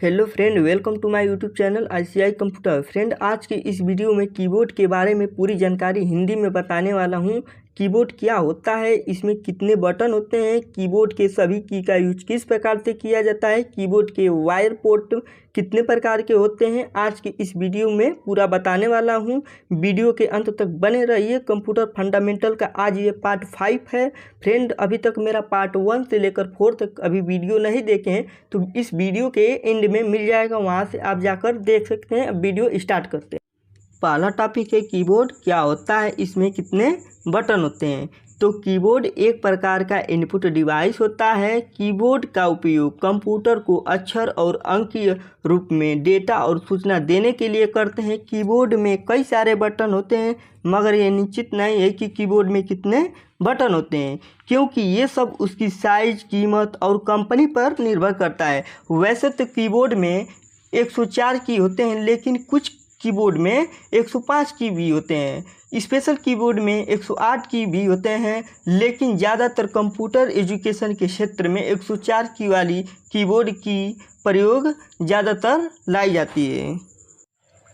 Hello friend, welcome to my YouTube channel ICI computer. Friend, आज के इस video में कीबोर्ड के बारे में पूरी जानकारी हिंदी में बताने वाला हूं। कीबोर्ड क्या होता है, इसमें कितने बटन होते हैं, कीबोर्ड के सभी की का यूज किस प्रकार से किया जाता है, कीबोर्ड के वायर पोर्ट कितने प्रकार के होते हैं, आज के इस वीडियो में पूरा बताने वाला हूं। वीडियो के अंत तक बने रहिए। कंप्यूटर फंडामेंटल का आज ये पार्ट 5 है। फ्रेंड, अभी तक मेरा पार्ट 1 से लेकर 4 तक अभी वीडियो नहीं देखे हैं तो इस वीडियो के एंड में मिल जाएगा, वहां से आप जाकर देख सकते हैं। अब वीडियो स्टार्ट करते हैं। पहला टॉपिक है कीबोर्ड क्या होता है, इसमें कितने बटन होते हैं। तो कीबोर्ड एक प्रकार का इनपुट डिवाइस होता है। कीबोर्ड का उपयोग कंप्यूटर को अक्षर और अंकीय रूप में डेटा और सूचना देने के लिए करते हैं। कीबोर्ड में कई सारे बटन होते हैं, मगर ये निश्चित नहीं है कि कीबोर्ड में कितने बटन होते हैं, क्योंकि ये सब उसकी साइज, कीमत और कंपनी पर निर्भर करता है। वैसे तो कीबोर्ड में 104 की होते हैं, लेकिन कुछ कीबोर्ड में 105 की भी होते हैं। स्पेशल कीबोर्ड में 108 की भी होते हैं, लेकिन ज़्यादातर कंप्यूटर एजुकेशन के क्षेत्र में 104 की वाली कीबोर्ड की प्रयोग ज़्यादातर लाई जाती है।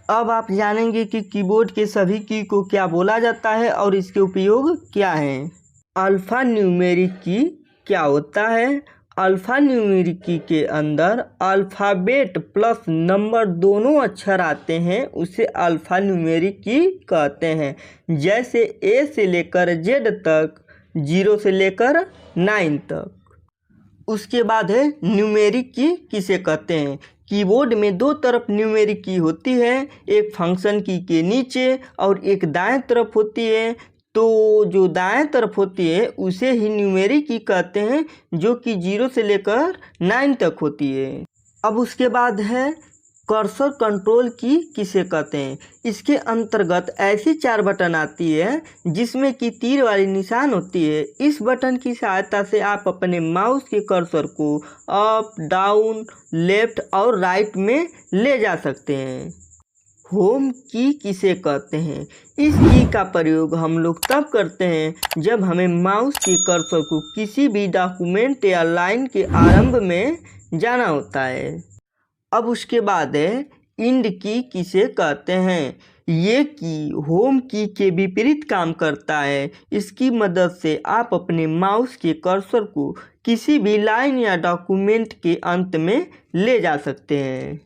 अब आप जानेंगे कि कीबोर्ड के सभी की को क्या बोला जाता है और इसके उपयोग क्या हैं। अल्फ़ा न्यूमेरिक की क्या होता है। अल्फ़ा न्यूमेरिक की के अंदर अल्फ़ाबेट प्लस नंबर दोनों अक्षर आते हैं, उसे अल्फ़ा न्यूमेरिक की कहते हैं। जैसे A से लेकर Z तक, 0 से लेकर 9 तक। उसके बाद है न्यूमेरिक की किसे कहते हैं। कीबोर्ड में दो तरफ न्यूमेरिक की होती है, एक फंक्शन की के नीचे और एक दाएं तरफ होती है। तो जो दाएं तरफ होती है उसे ही न्यूमेरिक की कहते हैं, जो कि 0 से लेकर 9 तक होती है। अब उसके बाद है कर्सर कंट्रोल की किसे कहते हैं। इसके अंतर्गत ऐसी 4 बटन आती है जिसमें कि तीर वाली निशान होती है। इस बटन की सहायता से आप अपने माउस के कर्सर को अप, डाउन, लेफ्ट और राइट में ले जा सकते हैं। होम की किसे कहते हैं। इस की का प्रयोग हम लोग तब करते हैं जब हमें माउस के कर्सर को किसी भी डॉक्यूमेंट या लाइन के आरंभ में जाना होता है। अब उसके बाद है इंड की किसे कहते हैं। ये की होम की के विपरीत काम करता है। इसकी मदद से आप अपने माउस के कर्सर को किसी भी लाइन या डॉक्यूमेंट के अंत में ले जा सकते हैं।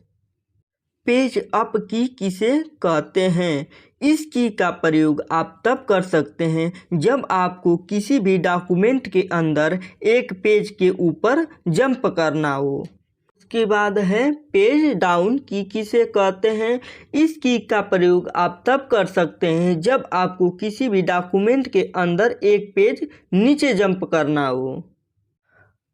पेज अप की किसे कहते हैं। इस की का प्रयोग आप तब कर सकते हैं जब आपको किसी भी डॉक्यूमेंट के अंदर एक पेज के ऊपर जंप करना हो। उसके बाद है पेज डाउन की किसे कहते हैं। इस की का प्रयोग आप तब कर सकते हैं जब आपको किसी भी डॉक्यूमेंट के अंदर एक पेज नीचे जंप करना हो।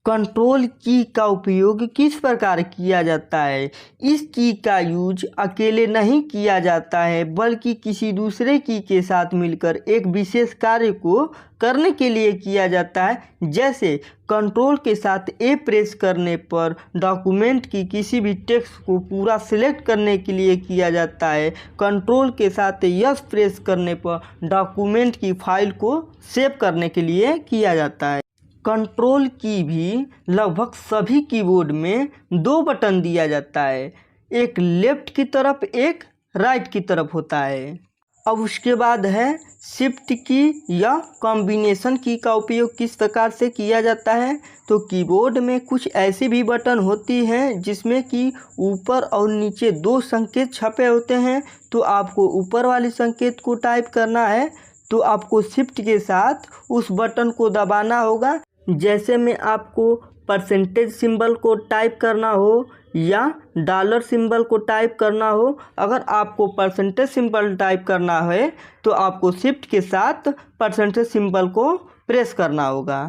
कंट्रोल की का उपयोग किस प्रकार किया जाता है। इस की का यूज अकेले नहीं किया जाता है, बल्कि किसी दूसरे की के साथ मिलकर एक विशेष कार्य को करने के लिए किया जाता है। जैसे कंट्रोल के साथ A प्रेस करने पर डॉक्यूमेंट की किसी भी टेक्स्ट को पूरा सिलेक्ट करने के लिए किया जाता है। कंट्रोल के साथ S प्रेस करने पर डॉक्यूमेंट की फाइल को सेव करने के लिए किया जाता है। कंट्रोल की भी लगभग सभी कीबोर्ड में 2 बटन दिया जाता है, एक लेफ्ट की तरफ, एक राइट की तरफ होता है। अब उसके बाद है शिफ्ट की या कॉम्बिनेशन की का उपयोग किस प्रकार से किया जाता है। तो कीबोर्ड में कुछ ऐसी भी बटन होती हैं जिसमें कि ऊपर और नीचे 2 संकेत छपे होते हैं। तो आपको ऊपर वाले संकेत को टाइप करना है तो आपको शिफ्ट के साथ उस बटन को दबाना होगा। जैसे में आपको परसेंटेज सिंबल को टाइप करना हो या डॉलर सिंबल को टाइप करना हो। अगर आपको परसेंटेज सिंबल टाइप करना है तो आपको शिफ्ट के साथ परसेंटेज सिंबल को प्रेस करना होगा।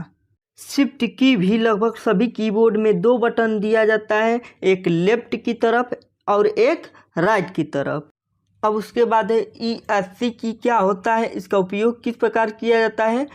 शिफ्ट की भी लगभग सभी कीबोर्ड में 2 बटन दिया जाता है, एक लेफ्ट की तरफ और एक राइट की तरफ। अब उसके बाद है ESC की क्या होता है, इसका उपयोग किस प्रकार किया जाता है।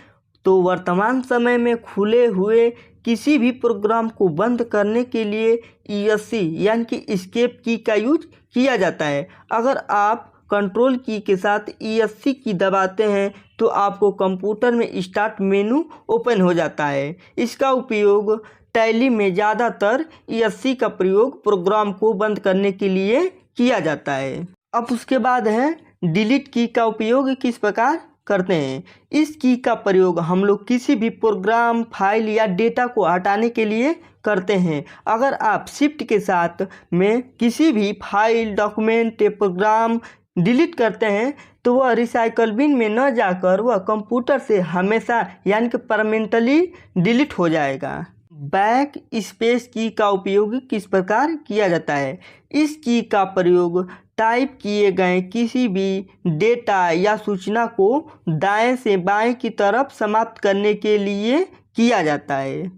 तो वर्तमान समय में खुले हुए किसी भी प्रोग्राम को बंद करने के लिए ESC यानी कि एस्केप की का यूज किया जाता है। अगर आप कंट्रोल की के साथ ESC की दबाते हैं तो आपको कंप्यूटर में स्टार्ट मेनू ओपन हो जाता है। इसका उपयोग टैली में ज़्यादातर ESC का प्रयोग प्रोग्राम को बंद करने के लिए किया जाता है। अब उसके बाद है डिलीट की का उपयोग किस प्रकार करते हैं। इस की का प्रयोग हम लोग किसी भी प्रोग्राम, फाइल या डेटा को हटाने के लिए करते हैं। अगर आप शिफ्ट के साथ में किसी भी फाइल, डॉक्यूमेंट या प्रोग्राम डिलीट करते हैं तो वह रिसाइकल बिन में न जाकर वह कंप्यूटर से हमेशा यानी कि परमानेंटली डिलीट हो जाएगा। बैक स्पेस की का उपयोग किस प्रकार किया जाता है। इस की का प्रयोग टाइप किए गए किसी भी डेटा या सूचना को दाएं से बाएं की तरफ समाप्त करने के लिए किया जाता है।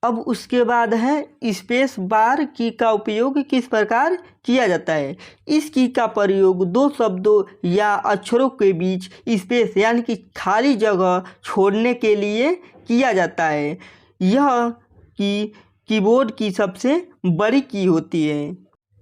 अब उसके बाद है स्पेस बार की का उपयोग किस प्रकार किया जाता है। इस की का प्रयोग दो शब्दों या अक्षरों के बीच स्पेस यानी कि खाली जगह छोड़ने के लिए किया जाता है। यह की कीबोर्ड की सबसे बड़ी की होती है।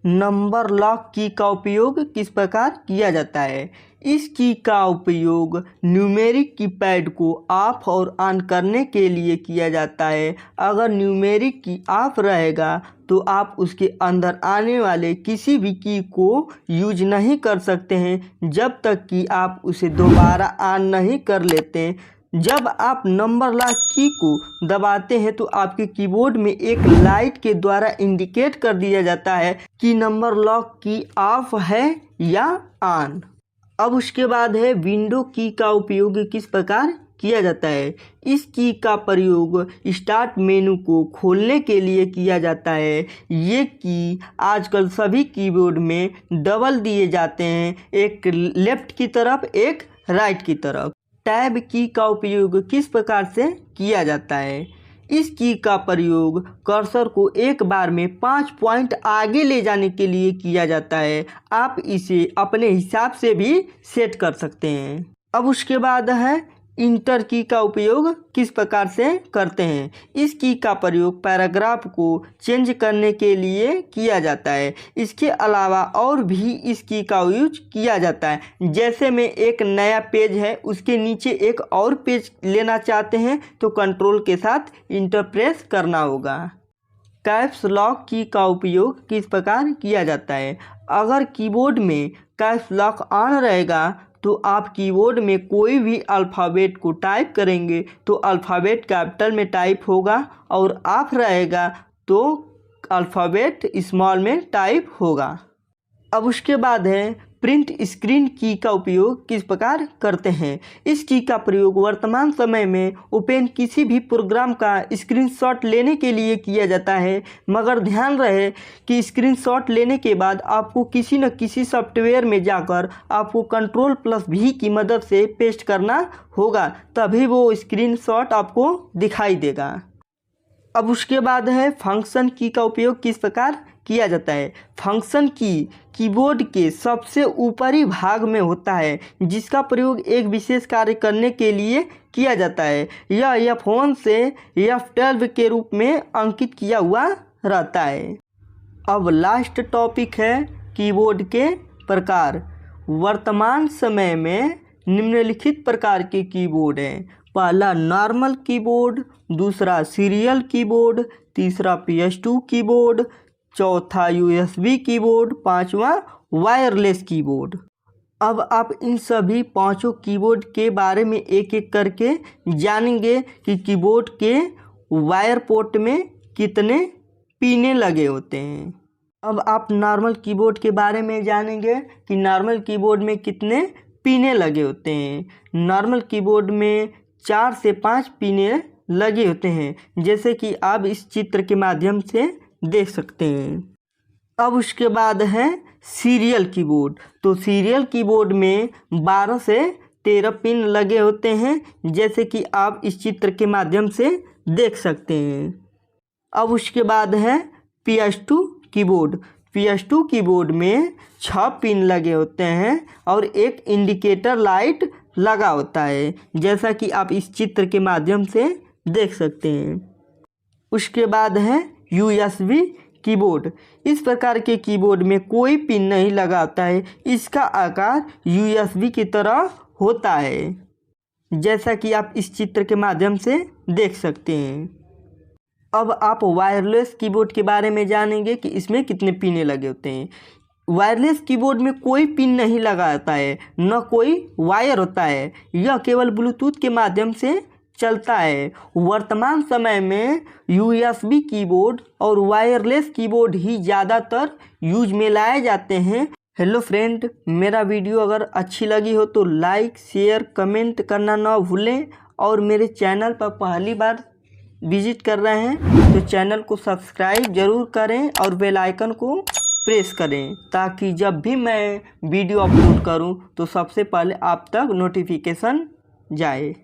नंबर लॉक की का उपयोग किस प्रकार किया जाता है। इस की का उपयोग न्यूमेरिक कीपैड को ऑफ और ऑन करने के लिए किया जाता है। अगर न्यूमेरिक की ऑफ रहेगा तो आप उसके अंदर आने वाले किसी भी की को यूज नहीं कर सकते हैं जब तक कि आप उसे दोबारा ऑन नहीं कर लेते। जब आप नंबर लॉक की को दबाते हैं तो आपके कीबोर्ड में एक लाइट के द्वारा इंडिकेट कर दिया जाता है कि नंबर लॉक की ऑफ है या ऑन। अब उसके बाद है विंडो की का उपयोग किस प्रकार किया जाता है। इस की का प्रयोग स्टार्ट मेनू को खोलने के लिए किया जाता है। ये की आजकल सभी कीबोर्ड में डबल दिए जाते हैं, एक लेफ्ट की तरफ एक राइट की तरफ। टैब की का उपयोग किस प्रकार से किया जाता है। इस की का प्रयोग कर्सर को एक बार में 5 पॉइंट आगे ले जाने के लिए किया जाता है। आप इसे अपने हिसाब से भी सेट कर सकते हैं। अब उसके बाद है इंटर की का उपयोग किस प्रकार से करते हैं। इस की का प्रयोग पैराग्राफ को चेंज करने के लिए किया जाता है। इसके अलावा और भी इस की का यूज किया जाता है। जैसे में एक नया पेज है, उसके नीचे एक और पेज लेना चाहते हैं तो कंट्रोल के साथ इंटर प्रेस करना होगा। कैप्स लॉक की का उपयोग किस प्रकार किया जाता है। अगर कीबोर्ड में कैप्स लॉक ऑन रहेगा तो आप कीबोर्ड में कोई भी अल्फ़ाबेट को टाइप करेंगे तो अल्फ़ाबेट कैपिटल में टाइप होगा और ऑफ रहेगा तो अल्फ़ाबेट स्मॉल में टाइप होगा। अब उसके बाद है प्रिंट स्क्रीन की का उपयोग किस प्रकार करते हैं। इस की का प्रयोग वर्तमान समय में ओपन किसी भी प्रोग्राम का स्क्रीनशॉट लेने के लिए किया जाता है, मगर ध्यान रहे कि स्क्रीनशॉट लेने के बाद आपको किसी न किसी सॉफ्टवेयर में जाकर आपको Ctrl+V की मदद से पेस्ट करना होगा, तभी वो स्क्रीनशॉट आपको दिखाई देगा। अब उसके बाद है फंक्शन की का उपयोग किस प्रकार किया जाता है। फंक्शन की कीबोर्ड के सबसे ऊपरी भाग में होता है, जिसका प्रयोग एक विशेष कार्य करने के लिए किया जाता है। यह F1 से F12 के रूप में अंकित किया हुआ रहता है। अब लास्ट टॉपिक है कीबोर्ड के प्रकार। वर्तमान समय में निम्नलिखित प्रकार के कीबोर्ड हैं। पहला नॉर्मल कीबोर्ड, दूसरा सीरियल कीबोर्ड, तीसरा PS2 कीबोर्ड, चौथा USB कीबोर्ड, पांचवा वायरलेस कीबोर्ड। अब आप इन सभी पांचों कीबोर्ड के बारे में एक एक करके जानेंगे कि कीबोर्ड के वायर पोर्ट में कितने पिने लगे होते हैं। अब आप नॉर्मल कीबोर्ड के बारे में जानेंगे कि नॉर्मल कीबोर्ड में कितने पिने लगे होते हैं। नॉर्मल कीबोर्ड में 4 से 5 पिने लगे होते हैं, जैसे कि आप इस चित्र के माध्यम से देख सकते हैं। अब उसके बाद है सीरियल कीबोर्ड। तो सीरियल कीबोर्ड में 12 से 13 पिन लगे होते हैं, जैसे कि आप इस चित्र के माध्यम से देख सकते हैं। अब उसके बाद है PS2 कीबोर्ड। PS2 कीबोर्ड में 6 पिन लगे होते हैं और एक इंडिकेटर लाइट लगा होता है, जैसा कि आप इस चित्र के माध्यम से देख सकते हैं। उसके बाद है USB कीबोर्ड। इस प्रकार के कीबोर्ड में कोई पिन नहीं लगा होता है। इसका आकार USB की तरह होता है, जैसा कि आप इस चित्र के माध्यम से देख सकते हैं। अब आप वायरलेस कीबोर्ड के बारे में जानेंगे कि इसमें कितने पिन लगे होते हैं। वायरलेस कीबोर्ड में कोई पिन नहीं लगा होता है, न कोई वायर होता है, यह केवल ब्लूटूथ के माध्यम से चलता है। वर्तमान समय में USB कीबोर्ड और वायरलेस कीबोर्ड ही ज़्यादातर यूज में लाए जाते हैं। हेलो फ्रेंड, मेरा वीडियो अगर अच्छी लगी हो तो लाइक शेयर कमेंट करना ना भूलें, और मेरे चैनल पर पहली बार विजिट कर रहे हैं तो चैनल को सब्सक्राइब ज़रूर करें और बेल आइकन को प्रेस करें, ताकि जब भी मैं वीडियो अपलोड करूं तो सबसे पहले आप तक नोटिफिकेशन जाए।